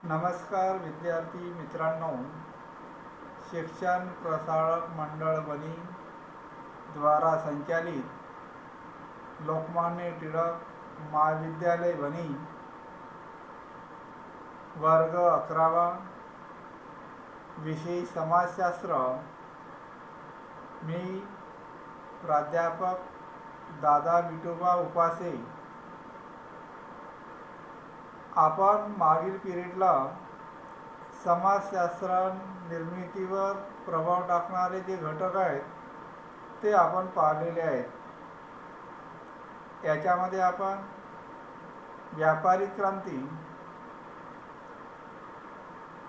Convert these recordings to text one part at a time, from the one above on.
नमस्कार विद्यार्थी मित्रांनो, शिक्षण प्रसारक मंडळ वनी द्वारा संचालित लोकमान्य टिळक महाविद्यालय वनी वर्ग 11वा विषय समाजशास्त्र। मी प्राध्यापक दादा विठोबा उपासे। आपण मागील पिरियडला समाजशास्त्र निर्मितीवर प्रभाव टाकणारे जे घटक आहेत ते आपण पाहिलेले आहेत। याच्यामध्ये आपण व्यापारिक क्रांती,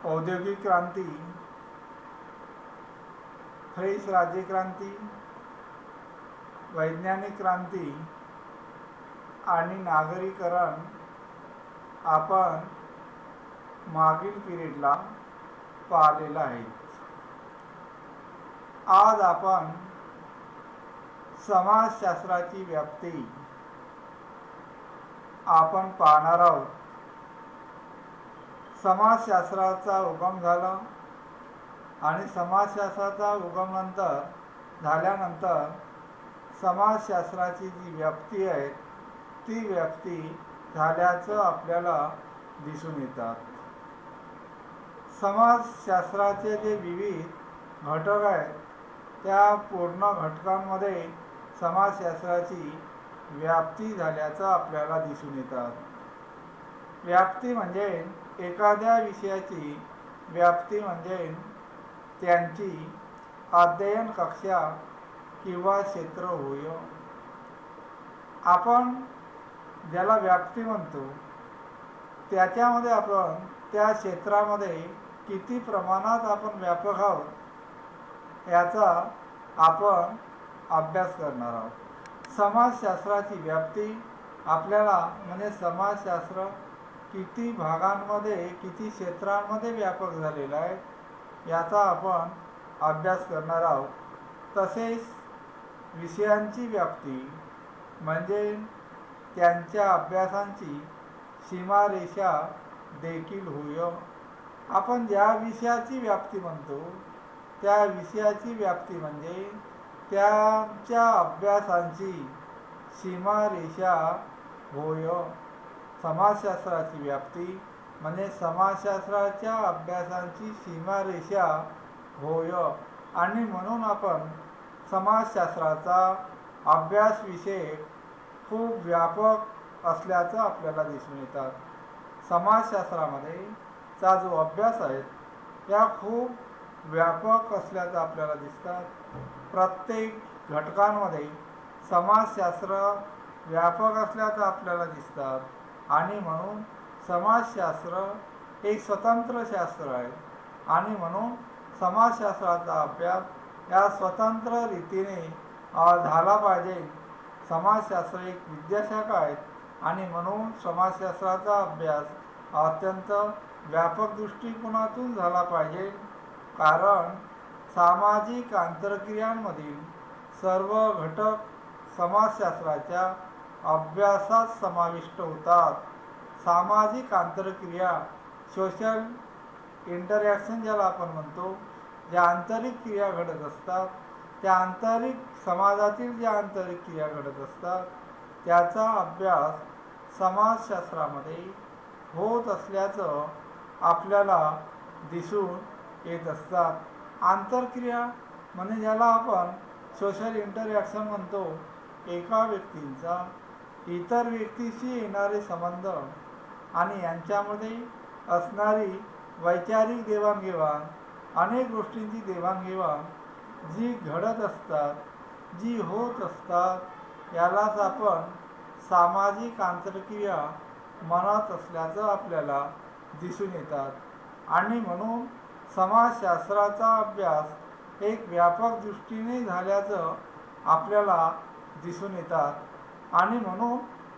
औद्योगिक क्रांती, फ्रेंच राज्यक्रांती, वैज्ञानिक क्रांती आणि नागरीकरण आपण मागील पिरियडला पाहिलेला आहे। आज आपण समाजशास्त्राची व्याप्ती आपण पाहणार आहोत। समाजशास्त्राचा उगम झाला आणि समाजशास्त्राचा उगम झाल्यानंतर समाजशास्त्राची जी व्याप्ती आहे ती व्याप्ती झाल्याचं आपल्याला दिसून येतात। समाजशास्त्राचे जे विविध घटक आहेत त्या पूर्ण घटकांमध्ये समाजशास्त्राची व्याप्ती झाल्याचं आपल्याला दिसून येतात। व्याप्ती म्हणजे एखाद्या विषयाची व्याप्ती म्हणजे त्यांची अध्ययन कक्षा किंवा क्षेत्र होय। आपण ज्याला व्याप्ती म्हणतो त्याच्यामध्ये आपण त्या क्षेत्रामध्ये किती प्रमाणात आपण व्यापक आहोत याचा आपण अभ्यास करणार आहोत। समाजशास्त्राची व्याप्ती आपल्याला म्हणजे समाजशास्त्र किती भागांमध्ये किती क्षेत्रांमध्ये व्यापक झालेला आहे याचा आपण अभ्यास करणार आहोत। तसेच विषयांची व्याप्ती म्हणजे त्यांच्या अभ्यासांची सीमारेषा देखील होय। आपण ज्या विषयाची व्याप्ती म्हणतो त्या विषयाची व्याप्ती म्हणजे त्यांच्या अभ्यासांची सीमारेषा होय। समाजशास्त्राची व्याप्ती म्हणजे समाजशास्त्राच्या अभ्यासांची सीमारेषा होय आणि म्हणून आपण समाजशास्त्राचा अभ्यास विषय खूप व्यापक असल्याचं आपल्याला दिसून येतात। समाजशास्त्रामध्ये चा जो अभ्यास आहे त्या खूप व्यापक असल्याचं आपल्याला दिसतात। प्रत्येक घटकांमध्ये समाजशास्त्र व्यापक असल्याचं आपल्याला दिसतात आणि म्हणून समाजशास्त्र एक स्वतंत्र शास्त्र आहे आणि म्हणून समाजशास्त्राचा अभ्यास या स्वतंत्र रीतीने झाला पाहिजे। समाजशास्त्र एक विद्याशाखा आहे आणि म्हणून समाजशास्त्राचा अभ्यास अत्यंत व्यापक दृष्टिकोनातून झाला पाहिजे, कारण सामाजिक आंतरक्रियांमधील सर्व घटक समाजशास्त्राच्या अभ्यासात समाविष्ट होतात। सामाजिक आंतरक्रिया सोशल इंटरॅक्शन ज्याला आपण म्हणतो, ज्या आंतरिक क्रिया घडत असतात त्या आंतरिक समाजातील ज्या आंतरिक क्रिया घडत असतात त्याचा अभ्यास समाजशास्त्रामध्ये होत असल्याचं आपल्याला दिसून येत असतात। आंतरक्रिया म्हणजे ज्याला आपण सोशल इंटरॅक्शन म्हणतो, एका व्यक्तींचा इतर व्यक्तीशी येणारे संबंध आणि यांच्यामध्ये असणारी वैचारिक देवाणघेवाण, अनेक गोष्टींची देवाणघेवाण जी घडत असतात, जी होत असतात यालाच आपण सामाजिक आंतरक्रिया म्हणत असल्याचं आपल्याला दिसून येतात आणि म्हणून समाजशास्त्राचा अभ्यास एक व्यापक दृष्टीने झाल्याचं आपल्याला दिसून येतात आणि म्हणून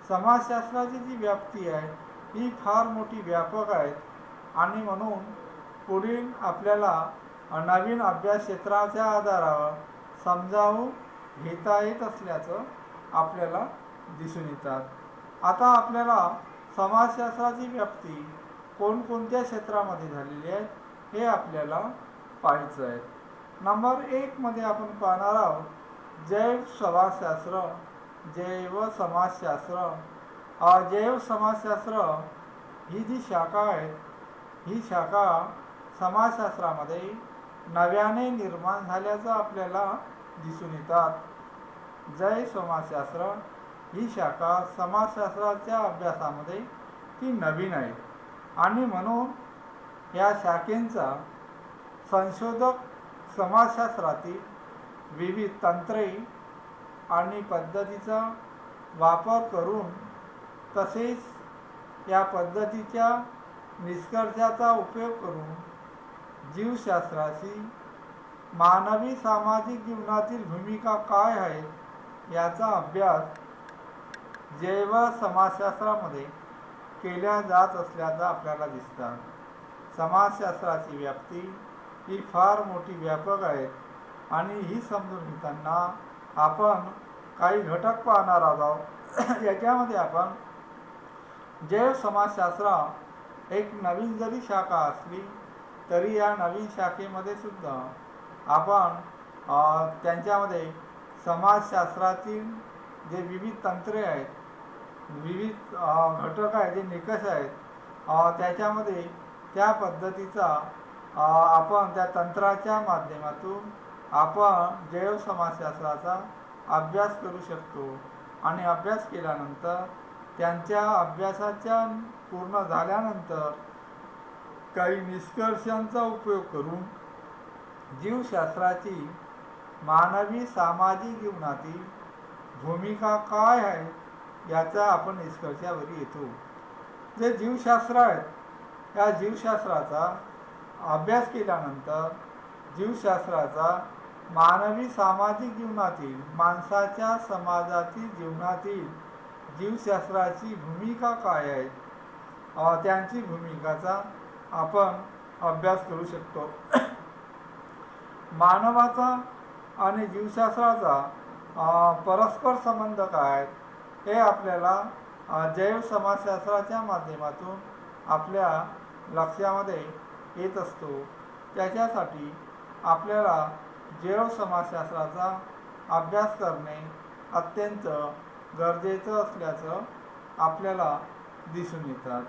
समाजशास्त्राची जी व्याप्ती आहे ही फार मोठी व्यापक आहे आणि म्हणून पुढील आपल्याला नवीन अभ्यास क्षेत्राच्या आधारावर समजावून घेता येत असल्याचं आपल्याला दिसून येतात। आता आपल्याला समाजशास्त्राची व्याप्ती कोणकोणत्या क्षेत्रामध्ये झालेली आहेत हे आपल्याला पाहायचं आहे. नंबर 1 मध्ये आपण पाहणार आहोत जैव समाजशास्त्र. जैव समाजशास्त्र. जैव समाजशास्त्र ही जी शाखा आहे, ही शाखा समाजशास्त्रामध्ये नव्याने निर्माण झाल्याचं आपल्याला दिसून येतात. जैव समाजशास्त्र ही शाखा समाजशास्त्राच्या अभ्यासामध्ये ती नवीन आहे आणि म्हणून या शाखेचा संशोधक समाजशास्त्रातील विविध तंत्रे आणि पद्धतीचा वापर करून तसेच या पद्धतीच्या निष्कर्षाचा उपयोग करून जीवशास्त्राची मानवी सामाजिक जीवनातील भूमिका काय आहे याचा अभ्यास जैव समाजशास्त्रामध्ये केल्या जात असल्याचं आपल्याला दिसतं. समाजशास्त्राची व्याप्ती ही फार मोठी व्यापक आहे आणि ही समजून घेताना आपण काही घटक पाहणार आहोत. याच्यामध्ये आपण जैव समाजशास्त्र एक नवीन जरी शाखा असली तरी या नवीन शाखेमध्ये सुद्धा आपण त्यांच्यामध्ये समाजशास्त्रातील जे विविध तंत्रे आहेत, विविध घटक आहेत, जे निकष आहेत, त्याच्यामध्ये त्या पद्धतीचा आपण त्या तंत्राच्या माध्यमातून आपण जैव समाजशास्त्राचा अभ्यास करू शकतो आणि अभ्यास केल्यानंतर त्यांच्या अभ्यासाच्या पूर्ण झाल्यानंतर काही निष्कर्षांचा उपयोग करून जीवशास्त्राची मानवी सामाजिक जीवनातील भूमिका काय आहे याचा आपण निष्कर्षावर येतो. जे जीवशास्त्र आहेत या जीवशास्त्राचा अभ्यास केल्यानंतर जीवशास्त्राचा मानवी सामाजिक जीवनातील माणसाच्या समाजातील जीवनातील जीवशास्त्राची भूमिका काय आहे त्यांची भूमिकाचा आपण अभ्यास करू शकतो. मानवाचा आणि जीवशास्त्राचा परस्पर संबंध काय हे आपल्याला जैव समाजशास्त्राच्या माध्यमातून आपल्या लक्षामध्ये येत असतो. त्याच्यासाठी आपल्याला जैव समाजशास्त्राचा अभ्यास करणे अत्यंत गरजेचं असल्याचं आपल्याला दिसून येतात.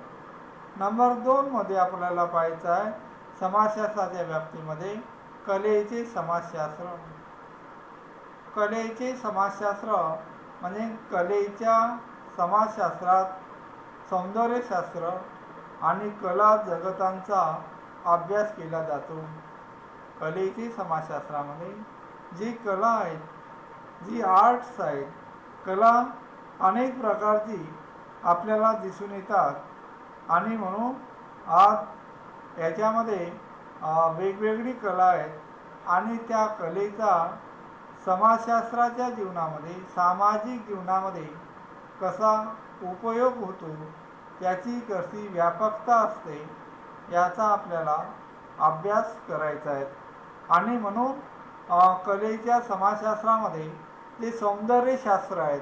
नंबर 2 मध्ये आपल्याला पाहायचं आहे समाजशास्त्राच्या व्याप्तीमध्ये कलेचे समाजशास्त्र. कलेचे समाजशास्त्र म्हणजे कलेच्या समाजशास्त्रात सौंदर्यशास्त्र आणि कला जगतांचा अभ्यास केला जातो. कलेचे समाजशास्त्रामध्ये जी कला आहेत, जी आर्ट्स आहेत, कला अनेक प्रकारची आपल्याला दिसून येतात आणि म्हणून आज याच्यामध्ये वेगवेगळी कला आहेत आणि त्या कलेचा समाजशास्त्राच्या जीवनामध्ये सामाजिक जीवनामध्ये कसा उपयोग होतो त्याची कशी व्यापकता असते याचा आपल्याला अभ्यास करायचा आहे. आणि म्हणून कलेच्या समाजशास्त्रामध्ये जे सौंदर्यशास्त्र आहेत,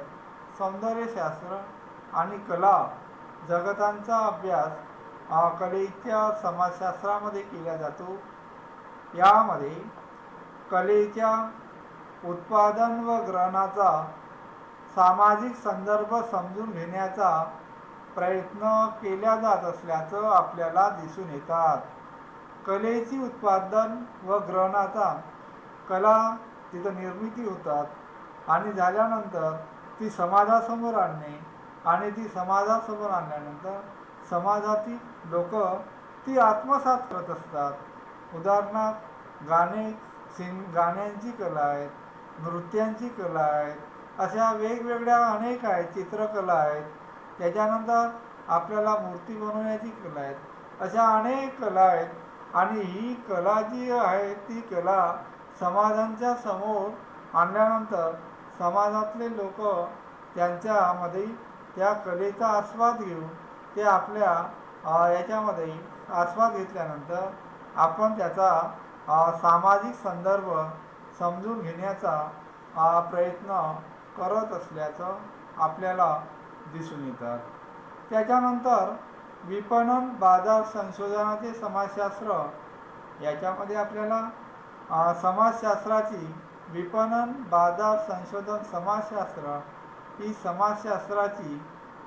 सौंदर्यशास्त्र आणि कला जगतांचा अभ्यास कलेच्या समाजशास्त्रामध्ये केला जातो. यामध्ये कलेच्या उत्पादन व ग्रहणाचा सामाजिक संदर्भ समजून घेण्याचा प्रयत्न केला जात असल्याचं आपल्याला दिसून येतात. कलेची उत्पादन व ग्रहणाचा कला तिथं निर्मिती होतात आणि झाल्यानंतर ती समाजासमोर आणणे आणि ती समाजासमोर आणल्यानंतर समाजातील लोक ती आत्मसात करत असतात. उदाहरणार्थ गाण्यांची कला आहे, नृत्यांची कला आहे, अशा वेगवेगळ्या अनेक आहेत, चित्रकला आहेत, त्याच्यानंतर आपल्याला मूर्ती बनवण्याची कला आहेत, अशा अनेक कला आहेत आणि ही कला जी आहे ती कला समाजांच्या समोर आणल्यानंतर समाजातले लोक त्यांच्यामध्ये त्या कलेचा आस्वाद घेऊन ते आपल्या याच्यामध्ये आस्वाद घेतल्यानंतर आपण त्याचा सामाजिक संदर्भ समजून घेण्याचा प्रयत्न करत असल्याचं आपल्याला दिसून येतात. त्याच्यानंतर विपणन बाजार संशोधनाचे समाजशास्त्र, याच्यामध्ये आपल्याला समाजशास्त्राची विपणन बाजार संशोधन समाजशास्त्र ही समाजशास्त्राची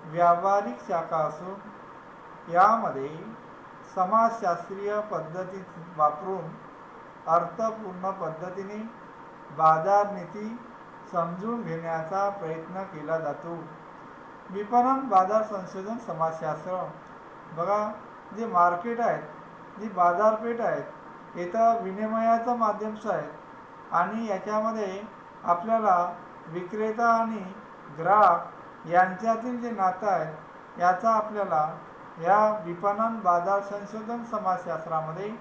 व्यावहारिक शाखा असून यामध्ये समाजशास्त्रीय पद्धती वापरून अर्थपूर्ण पद्धतीने बाजार नीती समजून घेण्याचा प्रयत्न केला जातो. विपणन बाजार संशोधन समाजशास्त्र, बघा, जे मार्केट आहेत, जी बाजारपेठ आहेत, इथं विनिमयाचं माध्यमच आहेत आणि याच्यामध्ये आपल्याला विक्रेता आणि ग्राहक यांच्यातील जे नातं आहे याचा आपल्याला या विपणन बाजार संशोधन समाजशास्त्रामध्ये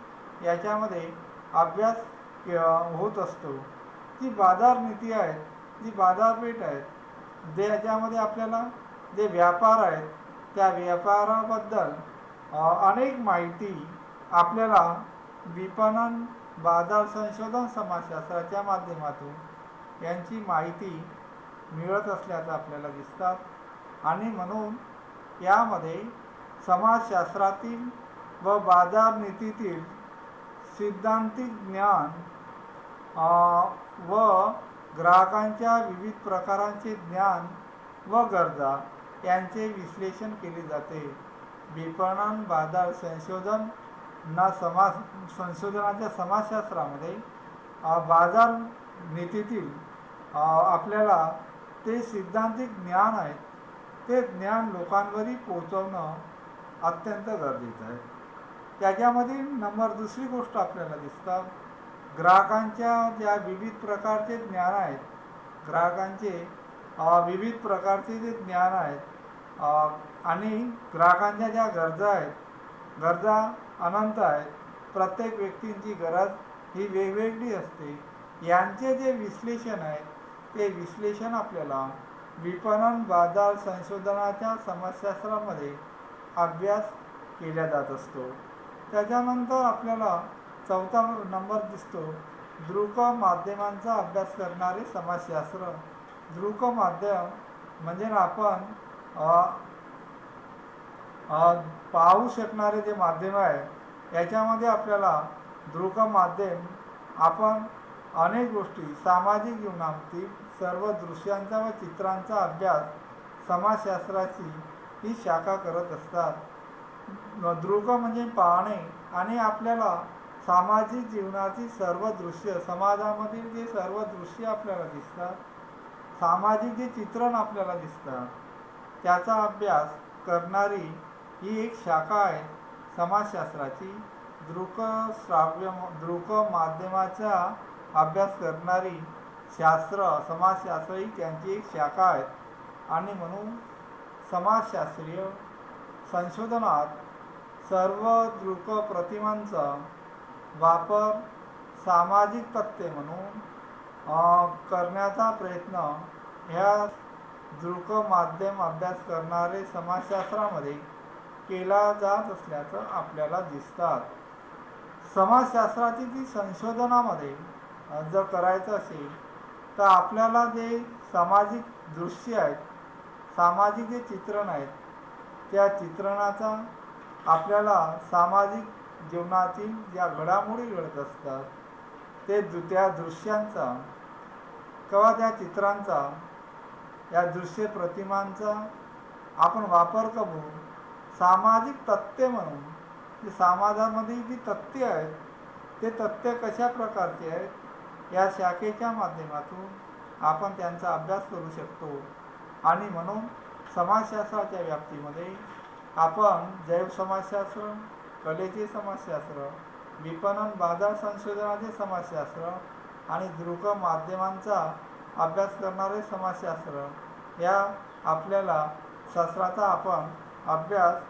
याच्यामध्ये अभ्यास होत असतो. जी बाजार नीती आहेत, जी बाजारपेठ आहेत, जे याच्यामध्ये आपल्याला जे व्यापार आहेत त्या व्यापाराबद्दल अनेक माहिती आपल्याला विपणन बाजार संशोधन समाजशास्त्राच्या माध्यमातून यांची माहिती मिळत असल्याचं आपल्याला दिसतात आणि म्हणून यामध्ये समाजशास्त्रातील व बाजार नीतीतील सिद्धांतिक ज्ञान व ग्राहकांच्या विविध प्रकारांचे ज्ञान व गरजा यांचे विश्लेषण केले जाते. विपणन बाजार संशोधन संशोधनाच्या समाजशास्त्रामध्ये बाजार नीतीतील आपल्याला ते सिद्धांतिक ज्ञान आहेत ते ज्ञान लोकांवरही पोहोचवणं अत्यंत गरजेचं आहे. त्याच्यामध्ये दुसरी गोष्ट आपल्याला दिसतात, ग्राहकांच्या ज्या विविध प्रकारचे ज्ञान आहेत, ग्राहकांचे विविध प्रकारचे जे ज्ञान आहेत आणि ग्राहकांच्या ज्या गरजा आहेत, गरजा अनंत आहेत, प्रत्येक व्यक्तींची गरज ही वेगवेगळी असते. यांचे जे विश्लेषण आहे ते विश्लेषण आपल्याला विपणन बाजार संशोधनाच्या समाजशास्त्रामध्ये अभ्यास केला जात असतो. त्याच्यानंतर आपल्याला चौथा नंबर दिसतो दृक माध्यमांचा अभ्यास करणारे समाजशास्त्र. दृक माध्यम म्हणजे आपण पाहू शकणारे जे माध्यम आहे याच्यामध्ये आपल्याला दृक माध्यम आपण अनेक गोष्टी सामाजिक जीवनातील सर्व दृश्यांचा व चित्रांचा अभ्यास समाजशास्त्राची ही शाखा करत असतात. दृक म्हणजे पाहणे आणि आपल्याला सामाजिक जीवनातील सर्व दृश्य, समाजामधील जे सर्व दृश्य आपल्याला दिसतात, सामाजिक जे चित्रण आपल्याला दिसतात त्याचा अभ्यास करणारी ही एक शाखा आहे समाजशास्त्राची. दृक माध्यमाचा अभ्यास करणारी समाजशास्त्र ही त्यांची एक शाखा आहे आणि म्हणून समाजशास्त्रीय संशोधनात सर्व दृक प्रतिमांचा वापर सामाजिक तथ्य म्हणून करण्याचा प्रयत्न ह्या दृक माध्यम अभ्यास करणारे समाजशास्त्रामध्ये केला जात असल्याचं आपल्याला दिसतात. समाजशास्त्राची जी संशोधनामध्ये जर करायचं असेल तर आपल्याला जे सामाजिक दृश्य आहेत, सामाजिक जे चित्रण आहेत त्या चित्रणाचा आपल्याला सामाजिक जीवनातील ज्या घडामोडी घडत असतात त्या दृश्यांचा किंवा त्या चित्रांचा, या दृश्य प्रतिमांचा आपण वापर करून सामाजिक तथ्य म्हणून जे समाजामध्ये जी तथ्य आहेत ते तथ्य कशा प्रकारचे आहेत या शाखेच्या माध्यमातून आपण त्यांचा अभ्यास करू शकतो. आणि म्हणून समाजशास्त्राच्या व्याप्तीमध्ये आपण जैव समाजशास्त्र, कलेचे समाजशास्त्र, विपणन बाजार संशोधनाचे समाजशास्त्र आणि दृक माध्यमांचा अभ्यास करणारे समाजशास्त्र या आपल्याला शास्त्राचा आपण अभ्यास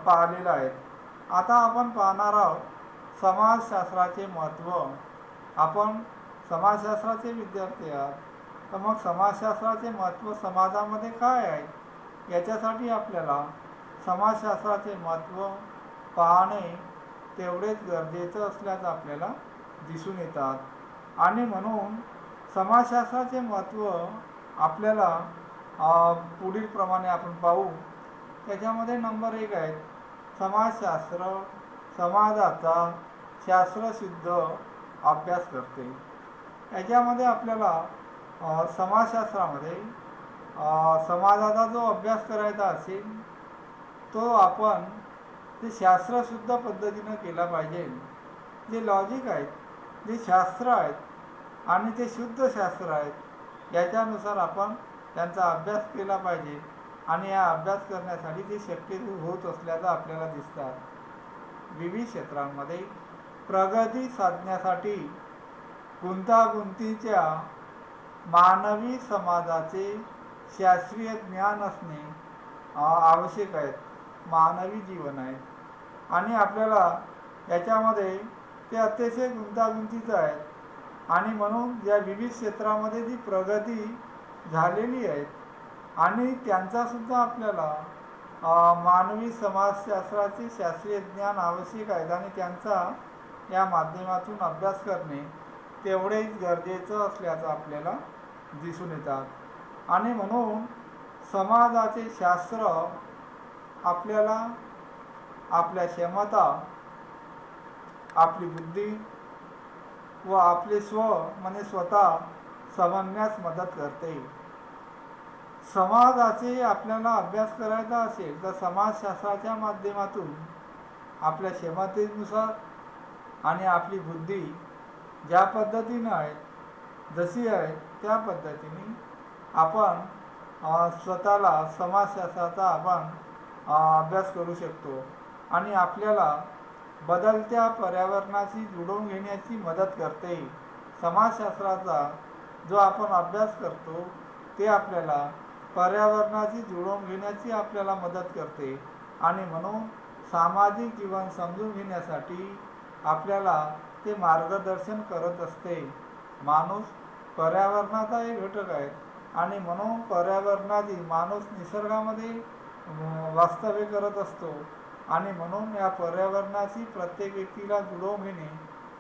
पाहिलेला आहे. आता आपण पाहणार आहोत समाजशास्त्राचे महत्त्व. आपण समाजशास्त्राचे विद्यार्थी आहात तर मग समाजशास्त्राचे महत्त्व समाजामध्ये काय आहे याच्यासाठी आपल्याला समाजशास्त्राचे महत्त्व पाहणे तेवढेच गरजेचं असल्याचं आपल्याला दिसून येतात. आणि म्हणून समाजशास्त्राचे महत्त्व आपल्याला पुढील प्रमाणे आपण पाहू. त्याच्यामध्ये नंबर 1 आहे समाजशास्त्र समाजाचा शास्त्रशुद्ध अभ्यास करते. याच्यामध्ये आपल्याला समाजशास्त्रामध्ये समाजाचा जो अभ्यास करायचा असेल तो आपण ते शास्त्रशुद्ध पद्धतीनं केला पाहिजे. जे लॉजिक आहेत, जे शास्त्र आहेत आणि ते शुद्ध शास्त्र आहेत याच्यानुसार आपण त्यांचा अभ्यास केला पाहिजे आणि या अभ्यास करण्यासाठी ते शक्य होत असल्याचं आपल्याला दिसतात. विविध क्षेत्रांमध्ये प्रगती साधण्यासाठी गुंतागुंतीच्या मानवी समाजाचे शास्त्रीय ज्ञान असणे आवश्यक आहेत. मानवी जीवन आहे आणि आपल्याला याच्यामध्ये ते अतिशय गुंतागुंतीचं आहे आणि म्हणून या विविध क्षेत्रामध्ये जी प्रगती झालेली आहे आणि त्यांचासुद्धा आपल्याला मानवी समाजशास्त्राचे शास्त्रीय ज्ञान आवश्यक आहेत आणि त्यांचा या माध्यमातून अभ्यास करणे तेवढेच गरजेचं असल्याचं आपल्याला दिसून येतात आणि म्हणून समाजाचे शास्त्र आपल्याला आपल्या क्षमता, आपली बुद्धी व आपले स्व म्हणजे स्वतः समजण्यास मदत करते. समाजाचे आपल्याला अभ्यास करायचा असेल तर समाजशास्त्राच्या माध्यमातून आपल्या क्षमतेनुसार आणि आपली बुद्धी ज्या पद्धतीनं आहे जशी आहे त्या पद्धतीने आपण स्वतःला समाजशास्त्राचा आपण अभ्यास करू शकतो आणि आपल्याला बदलत्या पर्यावरणाशी जुळवून घेण्याची मदत करते. समाजशास्त्राचा जो आपण अभ्यास करतो ते आपल्याला पर्यावरणाशी जुळवून घेण्याची आपल्याला मदत करते आणि म्हणून सामाजिक जीवन समजून घेण्यासाठी आपल्याला ते मार्गदर्शन करत असते. माणूस पर्यावरणाचा एक घटक आहे आणि म्हणून पर्यावरणाची माणूस निसर्गामध्ये वास्तव्य करत असतो आणि म्हणून या पर्यावरणाशी प्रत्येक व्यक्तीला जुळवून घेणे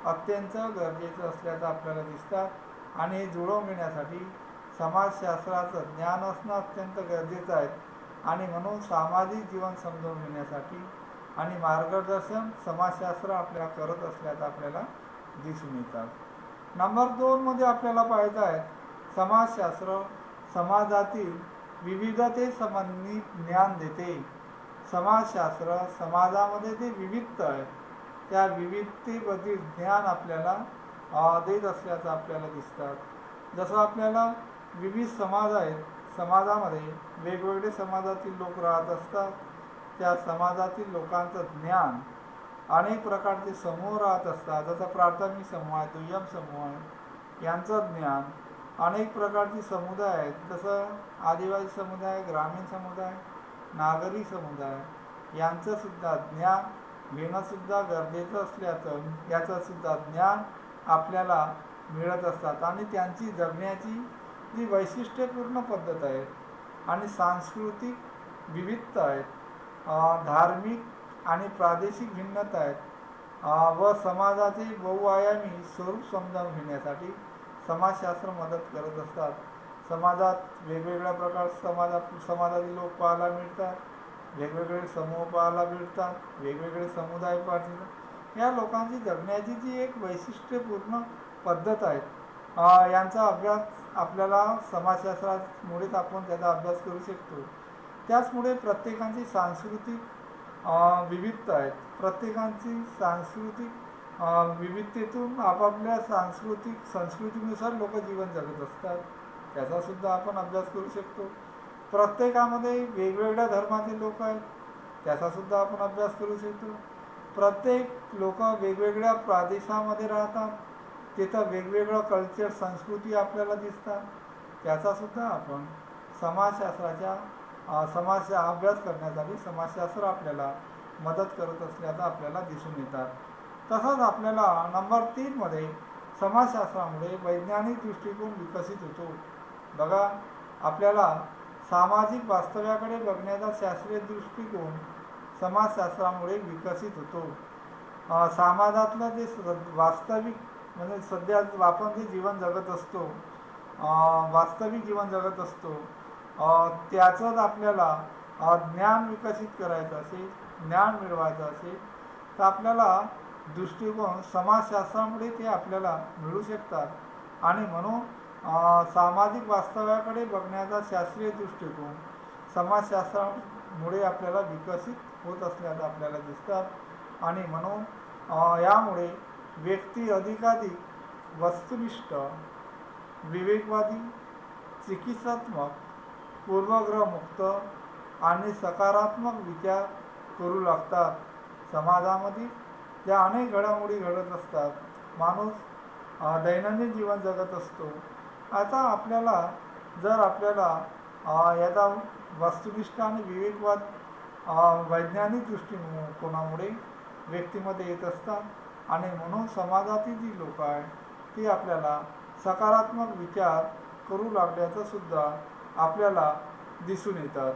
अत्यंत गरजेचं असल्याचं आपल्याला दिसतात आणि हे जुळवून घेण्यासाठी समाजशास्त्राचं ज्ञान असणं अत्यंत गरजेचं आहे आणि म्हणून सामाजिक जीवन समजून घेण्यासाठी आणि मार्गदर्शन समाजशास्त्र आपल्याला करत असल्याचं आपल्याला दिसून येतात. नंबर 2 आपल्याला पाहायचं आहे समाजशास्त्र समाजातील विविधतेसंबंधी ज्ञान देते. समाजशास्त्र समाजामध्ये जे विविधता आहे त्या विविधतेबद्दल ज्ञान आपल्याला देत असल्याचं आपल्याला दिसतात. जसं आपल्याला विविध समाज आहेत, समाजामध्ये वेगवेगळे समाजातील लोक राहत असतात. त्या समाजातील लोकांचं ज्ञान अनेक प्रकारचे समूह राहत असतात. जसं प्राथमिक समूह आहे, दुय्यम समूह आहे, यांचं ज्ञान अनेक प्रकारचे समुदाय आहेत. जसं आदिवासी समुदाय, ग्रामीण समुदाय, नागरी समुदाय यांचंसुद्धा ज्ञान घेणंसुद्धा गरजेचं असल्याचं याचंसुद्धा ज्ञान आपल्याला मिळत असतात आणि त्यांची जगण्याची जी वैशिष्ट्यपूर्ण पद्धत आहे आणि सांस्कृतिक विविधता आहेत, धार्मिक आणि प्रादेशिक भिन्नता आहेत व समाजाचे बहुआयामी स्वरूप समजावून घेण्यासाठी समाजशास्त्र मदत करत असतात. समाजात वेगवेगळ्या प्रकारचे समाजातील लोक पाहायला मिळतात, वेगवेगळे समूह पाहायला मिळतात, वेगवेगळे समुदाय पाहायला. या लोकांची जगण्याची जी एक वैशिष्ट्यपूर्ण पद्धत आहे यांचा अभ्यास आपल्याला समाजशास्त्रामुळेच आपण त्याचा अभ्यास करू शकतो. त्याचमुळे प्रत्येकाची सांस्कृतिक विविधता आहेत. प्रत्येकाची सांस्कृतिक विविधतेतून आपापल्या संस्कृतीनुसार लोक जीवन जगत असतात. त्याचासुद्धा आपण अभ्यास करू शकतो. प्रत्येकामध्ये वेगवेगळ्या धर्माचे लोक आहेत, त्याचासुद्धा आपण अभ्यास करू शकतो. प्रत्येक लोक वेगवेगळ्या प्रदेशामध्ये राहतात, तिथं वेगवेगळं कल्चर संस्कृती आपल्याला दिसतात. त्याचासुद्धा आपण समाजचा अभ्यास करण्यासाठी समाजशास्त्र आपल्याला मदत करत असल्याचं आपल्याला दिसून येतात. तसंच आपल्याला नंबर 3 समाजशास्त्रामुळे वैज्ञानिक दृष्टिकोन विकसित होतो. बघा, आपल्याला सामाजिक वास्तव्याकडे बघण्याचा शास्त्रीय दृष्टिकोन समाजशास्त्रामुळे विकसित होतो. समाजातलं जे वास्तविक म्हणजे सध्या आपण जे जीवन जगत असतो, वास्तविक जीवन जगत असतो त्याचंच आपल्याला ज्ञान विकसित करायचं असेल, ज्ञान मिळवायचं असेल तर आपल्याला दृष्टिकोन समाजशास्त्रामुळे ते आपल्याला मिळू शकतात आणि म्हणून सामाजिक वास्तव्याकडे बघण्याचा शास्त्रीय दृष्टिकोन समाजशास्त्रामुळे आपल्याला विकसित होत असल्याचं आपल्याला दिसतात आणि म्हणून यामुळे व्यक्ती अधिकाधिक वस्तुनिष्ठ, विवेकवादी, चिकित्सात्मक, पूर्वग्रहमुक्त आणि सकारात्मक विचार करू लागतात. समाजामध्ये ज्या अनेक घडामोडी घडत असतात, माणूस दैनंदिन जीवन जगत असतो. आता आपल्याला जर आपल्याला याचा वस्तुनिष्ठ आणि विवेकवाद वैज्ञानिक दृष्टिकोनामुळे व्यक्तीमध्ये येत असतात आणि म्हणून समाजातील जी लोक आहेत ती आपल्याला सकारात्मक विचार करू लागल्याचं सुद्धा आपल्याला दिसून येतात.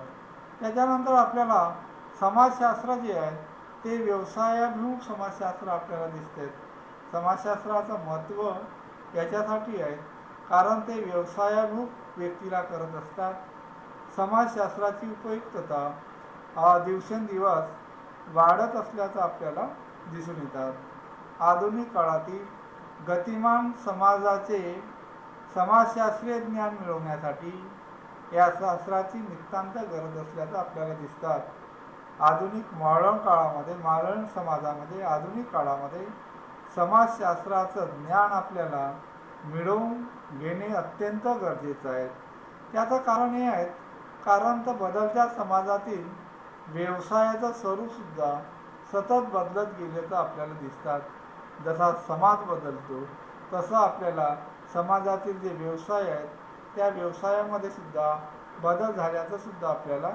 त्याच्यानंतर आपल्याला समाजशास्त्र जे आहे ते व्यवसायाभिमुख समाजशास्त्र आपल्याला दिसते. समाजशास्त्राचं महत्त्व याच्यासाठी आहे कारण ते व्यवसायाभिमुख व्यक्तीला करत असतात. समाजशास्त्राची उपयुक्तता दिवसेंदिवस वाढत असल्याचं आपल्याला दिसून येतात. आधुनिक काळातील गतिमान समाजाचे समाजशास्त्रीय ज्ञान मिळवण्यासाठी या शास्त्राची नितांत गरज असल्याचं आपल्याला दिसतात. आधुनिक मॉडर्न समाजामध्ये आधुनिक काळामध्ये समाजशास्त्राचं ज्ञान आपल्याला मिळवून घेणे अत्यंत गरजेचं आहे. त्याचं कारण हे आहे कारण तर बदलत्या समाजातील व्यवसायाचं स्वरूपसुद्धा सतत बदलत गेल्याचं आपल्याला दिसतात. जसा समाज बदलतो तसं आपल्याला समाजातील जे व्यवसाय आहेत त्या व्यवसायामध्ये सुद्धा बदल झाल्याचं सुद्धा आपल्याला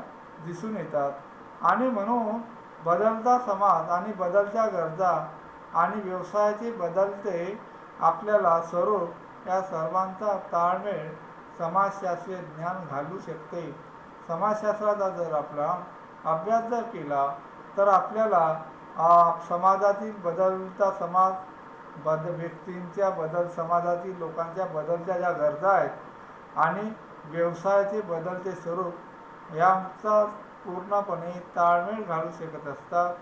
दिसून येतात आणि म्हणून बदलता समाज आणि बदलत्या गरजा आणि व्यवसायाचे बदलते आपल्याला स्वरूप या सर्वांचा ताळमेळ समाजशास्त्रीय ज्ञान घालू शकते. समाजशास्त्राचा जर आपला अभ्यास जर केला तर आपल्याला समाजातील बदलता समाज व्यक्तींच्या समाजातील लोकांच्या बदलत्या ज्या गरजा आहेत आणि व्यवसायाचे बदलते स्वरूप यांचा पूर्णपणे ताळमेळ घालू शकत असतात.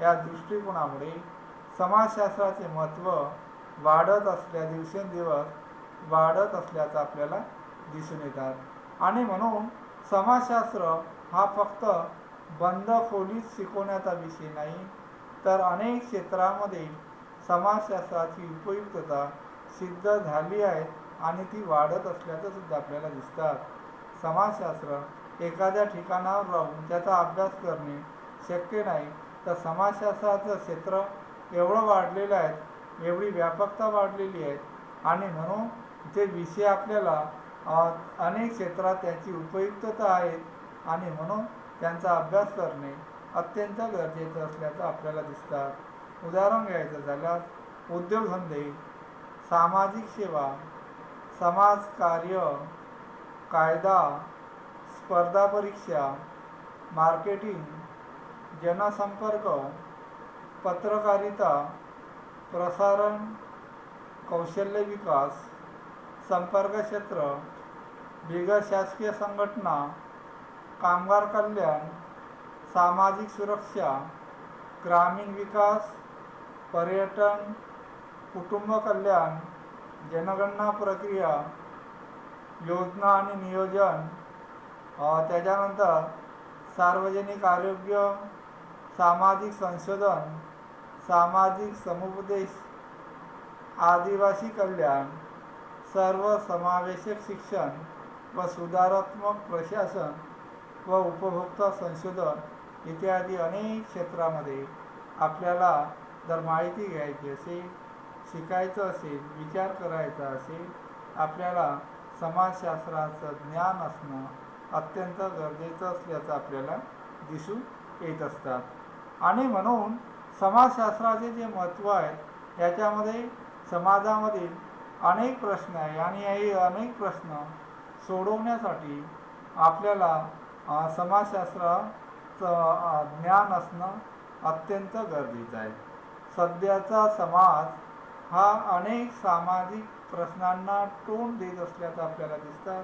या दृष्टिकोनामुळे समाजशास्त्राचे महत्त्व दिवसेंदिवस वाढत असल्याचं आपल्याला दिसून येतात आणि म्हणून समाजशास्त्र हा फक्त बंद खोलीत शिकवण्याचा विषय नाही तर अनेक क्षेत्रामध्ये समाजशास्त्राची उपयुक्तता सिद्ध झाली आहे आणि ती वाढत असल्याचं सुद्धा आपल्याला दिसतात. समाजशास्त्र एखाद्या ठिकाणावर राहून त्याचा अभ्यास करणे शक्य नाही तर समाजशास्त्राचं क्षेत्र एवढं वाढलेलं आहे, एवढी व्यापकता वाढलेली आहे आणि म्हणून ते विषय आपल्याला अनेक क्षेत्रात त्याची उपयुक्तता आहे आणि म्हणून त्यांचा अभ्यास करणे अत्यंत गरजेचं असल्याचं आपल्याला दिसतात. उदाहरण घ्यायचं झाल्यास उद्योगधंदे, सामाजिक सेवा, समाजकार्य, कायदा, स्पर्धा परीक्षा, मार्केटिंग, जनसंपर्क, पत्रकारिता, प्रसारण, कौशल्य विकास, संपर्क क्षेत्र, बिगर शासकीय संघटना, कामगार कल्याण, सामाजिक सुरक्षा, ग्रामीण विकास, पर्यटन, कुटुंब कल्याण, जनगणना प्रक्रिया, योजना आणि नियोजन, त्याच्यानंतर सार्वजनिक आरोग्य, सामाजिक संशोधन, सामाजिक समुपदेश, आदिवासी कल्याण, सर्वसमावेशक शिक्षण व सुधारात्मक प्रशासन व उपभोक्ता संशोधन इत्यादी अनेक क्षेत्रामध्ये आपल्याला जर माहिती घ्यायची असेल, शिकायचं असेल, विचार करायचा असेल, आपल्याला समाजशास्त्राचं ज्ञान असणं अत्यंत गरजेचं असल्याचं आपल्याला दिसून येत असतात आणि म्हणून समाजशास्त्राचे जे महत्त्व आहे याच्यामध्ये समाजामधील अनेक प्रश्न आहे आणि हे अनेक प्रश्न सोडवण्यासाठी आपल्याला समाजशास्त्राचं ज्ञान असणं अत्यंत गरजेचं आहे. सध्याचा समाज हा अनेक सामाजिक प्रश्नांना तोंड देत असल्याचं आपल्याला दिसतं.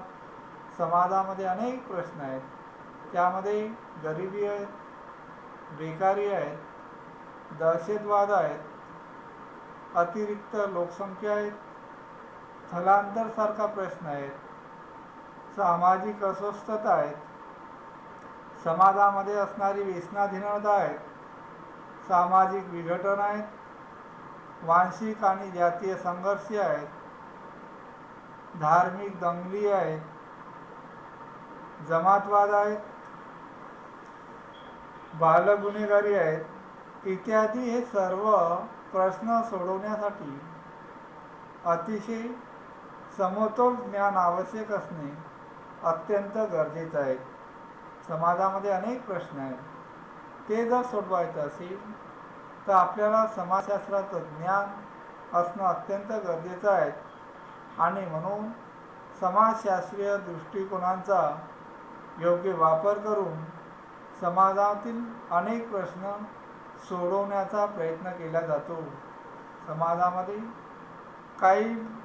समाजामध्ये अनेक प्रश्न आहेत त्यामध्ये गरिबी आहे, बेकारी आहेत, दहशतवाद आहेत, अतिरिक्त लोकसंख्या आहेत, स्थलांतरसारखा प्रश्न आहेत, सामाजिक अस्वस्थता आहेत, समाजामध्ये असणारी व्यसनाधीनता आहेत, सामाजिक विघटन आहेत, वांशिक आणि जातीय संघर्ष आहेत, धार्मिक दंगली आहेत, जमातवाद आहेत, बालगुन्हेगारी आहेत इत्यादी हे सर्व प्रश्न सोडवण्यासाठी अतिशय समतोल ज्ञान आवश्यक असणे अत्यंत गरजेचं आहे. समाजामध्ये अनेक प्रश्न आहेत, ते जर सोडवायचं असेल तर आपल्याला समाजशास्त्राचं ज्ञान असणं अत्यंत गरजेचं आहे. आणि म्हणून समाजशास्त्रीय दृष्टिकोनांचा योग्य वापर करून समाजातील अनेक प्रश्न सोडवण्याचा प्रयत्न केला जातो. समाजामध्ये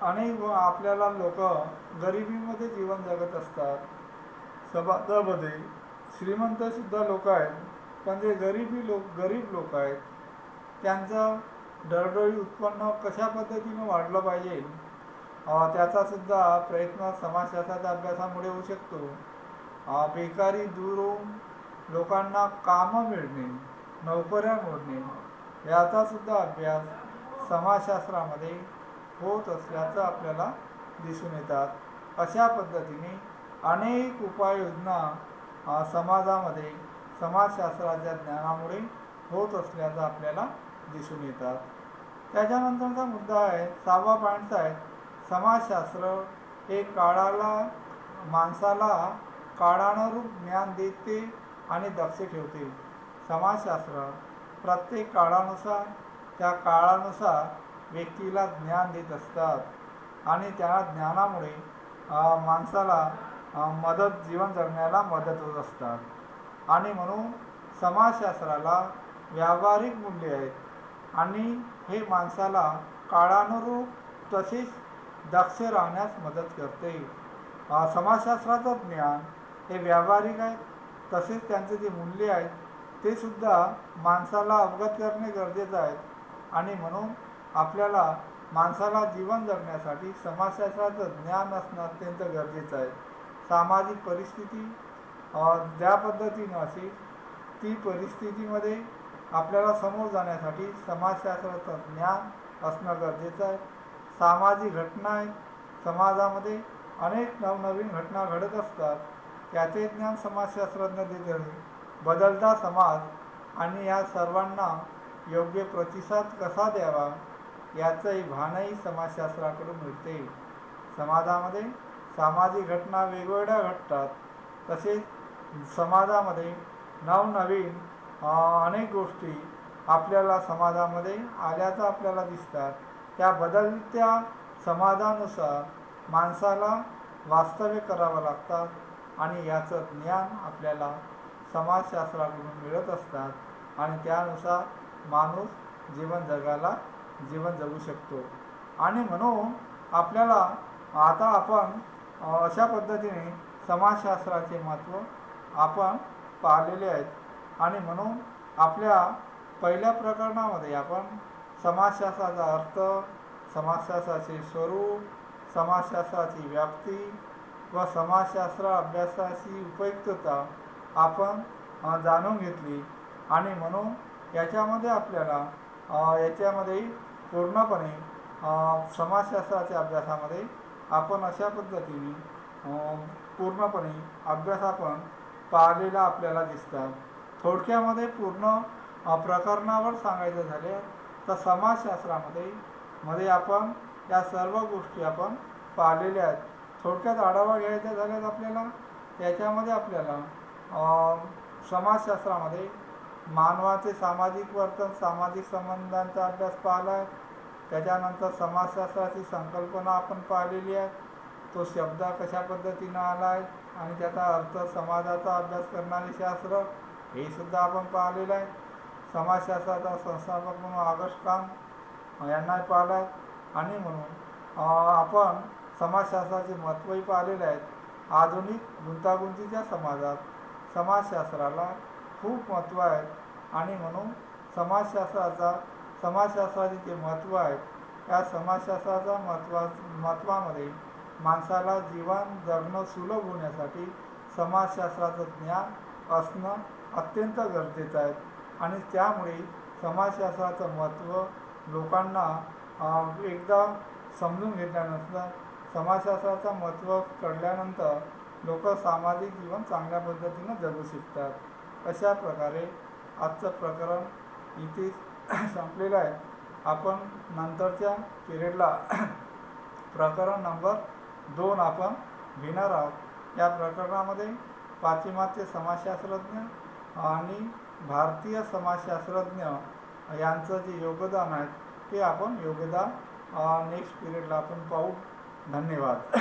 अनेक आपल्याला लोक गरिबीमध्ये जीवन जगत असतात. समाजामध्ये श्रीमंतसुद्धा लोक आहेत, पण जे गरीब लोक आहेत त्यांचं दरडोई उत्पन्न कशा पद्धतीनं वाढलं पाहिजे त्याचासुद्धा प्रयत्न समाजशास्त्राच्या अभ्यासामुळे होऊ शकतो. बेकारी दूर होऊन लोकांना कामं मिळणे, नोकऱ्या मिळणे याचासुद्धा अभ्यास समाजशास्त्रामध्ये होत असल्याचं आपल्याला दिसून येतात. अशा पद्धतीने अनेक उपाययोजना समाजामध्ये समाजशास्त्राच्या ज्ञानामुळे होत असल्याचं आपल्याला दिसून येतात. त्याच्यानंतरचा मुद्दा आहे 6वा पॉईंटचा आहे, समाजशास्त्र हे माणसाला काळानुरूप ज्ञान देते आणि दक्ष ठेवते. समाजशास्त्र प्रत्येक काळानुसार त्या काळानुसार व्यक्तीला ज्ञान देत असतात आणि त्या ज्ञानामुळे माणसाला जीवन जगण्याला मदत होत असतात. आणि म्हणून समाजशास्त्राला व्यावहारिक मूल्य आहेत आणि हे माणसाला काळानुरूप तसेच दक्ष राहण्यास मदत करते. समाजशास्त्राचं ज्ञान हे व्यावहारिक आहे, तसेच त्यांचे जे मूल्य आहेत ते सुद्धा माणसाला अवगत करणे गरजेचं आहे. आणि म्हणून आपल्याला माणसाला जीवन जगण्यासाठी समाजशास्त्राचं ज्ञान असणं अत्यंत गरजेचं आहे. सामाजिक परिस्थिती ज्या पद्धतीनं असेल ती परिस्थितीमध्ये आपल्याला समोर जाण्यासाठी समाजशास्त्राचं ज्ञान असणं गरजेचं आहे. सामाजिक घटना आहेत, समाजामध्ये अनेक नवनवीन घटना घडत असतात, त्याचे ज्ञान समाजशास्त्रज्ञ देते. बदलता समाज आणि या सर्वांना योग्य प्रतिसाद कसा द्यावा याचंही भानही समाजशास्त्राकडून मिळते. समाजामध्ये सामाजिक घटना वेगवेगळ्या घडतात, तसेच समाजामध्ये नवनवीन अनेक गोष्टी आपल्याला समाजामध्ये आल्याचं आपल्याला दिसतात. त्या बदलत्या समाजानुसार माणसाला वास्तव्य करावं लागतात आणि याचं ज्ञान आपल्याला समाजशास्त्राकडून मिळत असतात आणि त्यानुसार माणूस जीवन जगू शकतो. आणि म्हणून आपल्याला आता आपण अशा पद्धतीने समाजशास्त्राचे महत्त्व आपण पाहिलेले आहेत. आणि म्हणून आपल्या पहिल्या प्रकरणामध्ये आपण समाजशास्त्राचा अर्थ, समाजशास्त्राचे स्वरूप, समाजशास्त्राची व्याप्ती व समाजशास्त्र अभ्यासाची उपयुक्तता आपण जाणून घेतली. आणि म्हणून याच्यामध्ये आपल्याला पूर्णपणे समाजशास्त्राच्या अभ्यासामध्ये आपण अशा पद्धतीने पूर्णपणे अभ्यास आपण पाहिलेला आपल्याला दिसतात. थोडक्यामध्ये पूर्ण प्रकरणावर सांगायचं झाले तर समाजशास्त्रामध्ये आपण या सर्व गोष्टी आपण पाहिलेल्या आहेत. थोडक्यात आढावा घ्यायचा झाल्यास आपल्याला त्याच्यामध्ये आपल्याला समाजशास्त्रामध्ये मानवाचे सामाजिक वर्तन, सामाजिक संबंधांचा अभ्यास पाहिला आहे. त्याच्यानंतर समाजशास्त्राची संकल्पना आपण पाहिलेली आहे, तो शब्द कशा पद्धतीनं आला आहे आणि त्याचा अर्थ, समाजाचा अभ्यास करणारे शास्त्र हे सुद्धा आपण पाहिलेलं आहे. समाजशास्त्राचा संस्थापक म्हणून ऑगस्ट काम यांना पाहिलं आहे. आणि म्हणून आपण समाजशास्त्राचे महत्त्वही पाहिलेले आहेत. आधुनिक गुंतागुंतीच्या समाजात समाजशास्त्राला खूप महत्त्व आहे आणि म्हणून समाजशास्त्राचे जे महत्त्व आहे या समाजशास्त्राचा महत्त्वामध्ये माणसाला जीवन जगणं सुलभ होण्यासाठी समाजशास्त्राचं ज्ञान असणं अत्यंत गरजेचं आहे आणि त्यामुळे समाजशास्त्राचं महत्त्व लोकांना एकदा समजून घेतल्यानंतर समाजशास्त्राचं महत्त्व कळल्यानंतर लोक सामाजिक जीवन चांगल्या पद्धतीनं जगू शकतात. अशा प्रकारे आजचं प्रकरण इथे संपलेलं आहे. आपण नंतरच्या पिरियडला प्रकरण नंबर 2 आपण घेणार आहोत. या प्रकरणामध्ये पाश्चिमात्य समाजशास्त्रज्ञ आणि भारतीय समाजशास्त्रज्ञ यांचं जे योगदान आहे ते आपण योगदान नेक्स्ट पिरियडला आपण पाहू. धन्यवाद.